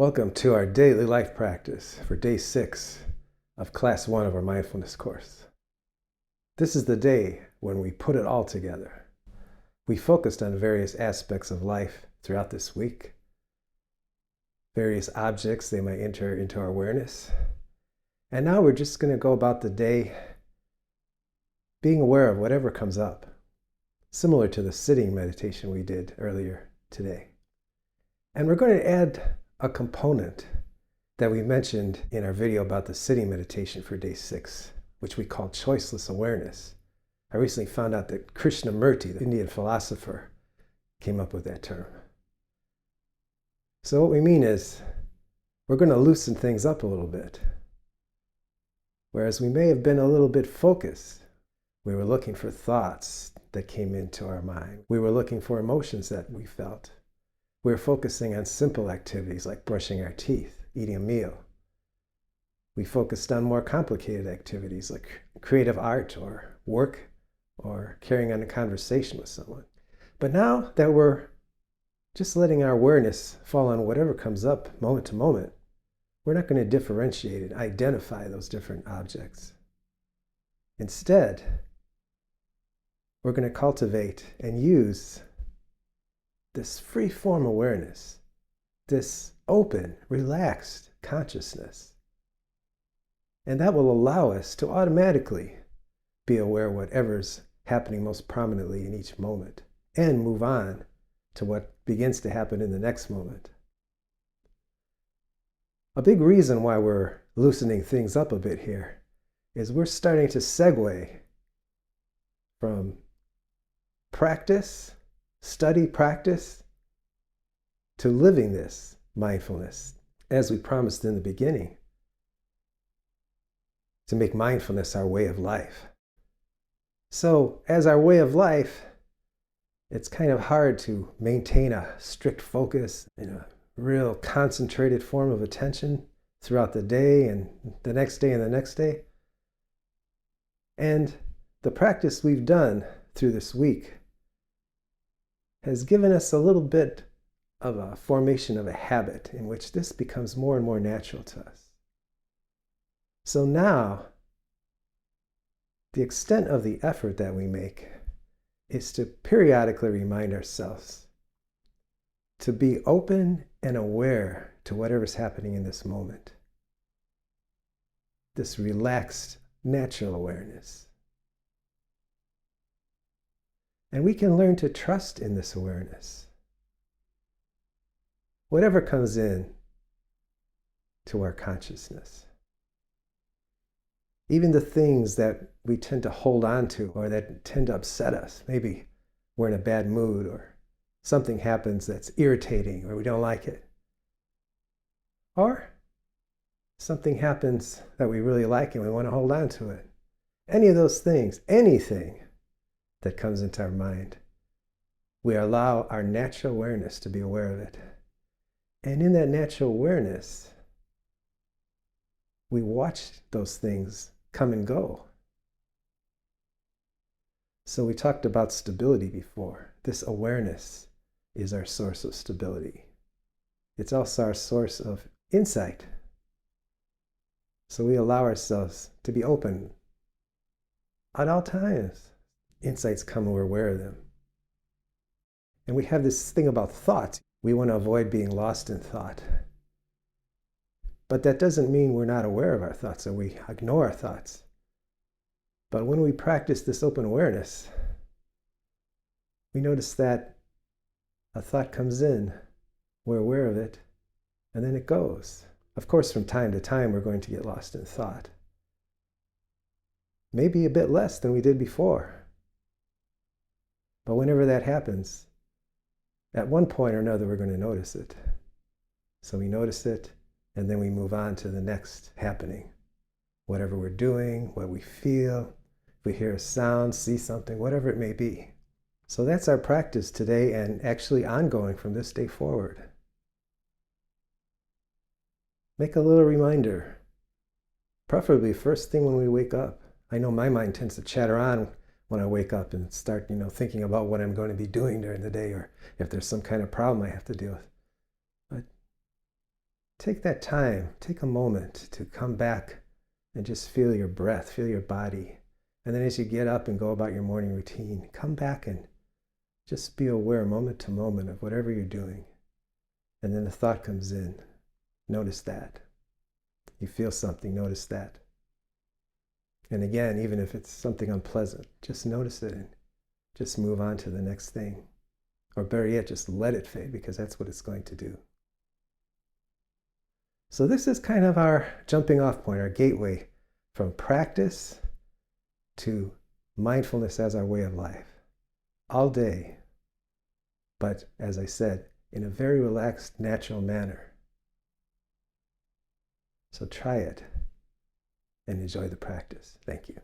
Welcome to our daily life practice for day 6 of class 1 of our mindfulness course. This is the day when we put it all together. We focused on various aspects of life throughout this week, various objects they might enter into our awareness. And now we're just going to go about the day being aware of whatever comes up, similar to the sitting meditation we did earlier today. And we're going to add a component that we mentioned in our video about the sitting meditation for day 6, which we call choiceless awareness. I recently found out that Krishnamurti, the Indian philosopher, came up with that term. So what we mean is we're going to loosen things up a little bit. Whereas we may have been a little bit focused, we were looking for thoughts that came into our mind. We were looking for emotions that we felt. We were focusing on simple activities like brushing our teeth, eating a meal. We focused on more complicated activities like creative art or work or carrying on a conversation with someone. But now that we're just letting our awareness fall on whatever comes up moment to moment, we're not going to differentiate and identify those different objects. Instead, we're going to cultivate and use this free-form awareness, this open, relaxed consciousness. And that will allow us to automatically be aware of whatever's happening most prominently in each moment and move on to what begins to happen in the next moment. A big reason why we're loosening things up a bit here is we're starting to segue from study practice, to living this mindfulness, as we promised in the beginning, to make mindfulness our way of life. So, as our way of life, it's kind of hard to maintain a strict focus and a real concentrated form of attention throughout the day and the next day and the next day. And the practice we've done through this week has given us a little bit of a formation of a habit in which this becomes more and more natural to us. So now, the extent of the effort that we make is to periodically remind ourselves to be open and aware to whatever's happening in this moment. This relaxed, natural awareness. And we can learn to trust in this awareness. Whatever comes in to our consciousness. Even the things that we tend to hold on to or that tend to upset us. Maybe we're in a bad mood or something happens that's irritating or we don't like it. Or something happens that we really like and we want to hold on to it. Any of those things, anything that comes into our mind, we allow our natural awareness to be aware of it. And in that natural awareness, we watch those things come and go. So we talked about stability before. This awareness is our source of stability. It's also our source of insight. So we allow ourselves to be open at all times. Insights come and we're aware of them. And we have this thing about thoughts. We want to avoid being lost in thought. But that doesn't mean we're not aware of our thoughts or we ignore our thoughts. But when we practice this open awareness, we notice that a thought comes in, we're aware of it, and then it goes. Of course, from time to time, we're going to get lost in thought. Maybe a bit less than we did before. But whenever that happens, at one point or another, we're going to notice it. So we notice it, and then we move on to the next happening. Whatever we're doing, what we feel, if we hear a sound, see something, whatever it may be. So that's our practice today and actually ongoing from this day forward. Make a little reminder, preferably first thing when we wake up. I know my mind tends to chatter on when I wake up and start, thinking about what I'm going to be doing during the day or if there's some kind of problem I have to deal with. But take that time, take a moment to come back and just feel your breath, feel your body. And then as you get up and go about your morning routine, come back and just be aware moment to moment of whatever you're doing. And then the thought comes in. Notice that. You feel something, notice that. And again, even if it's something unpleasant, just notice it and just move on to the next thing. Or better yet, just let it fade, because that's what it's going to do. So this is kind of our jumping off point, our gateway from practice to mindfulness as our way of life. All day, but as I said, in a very relaxed, natural manner. So try it and enjoy the practice. Thank you.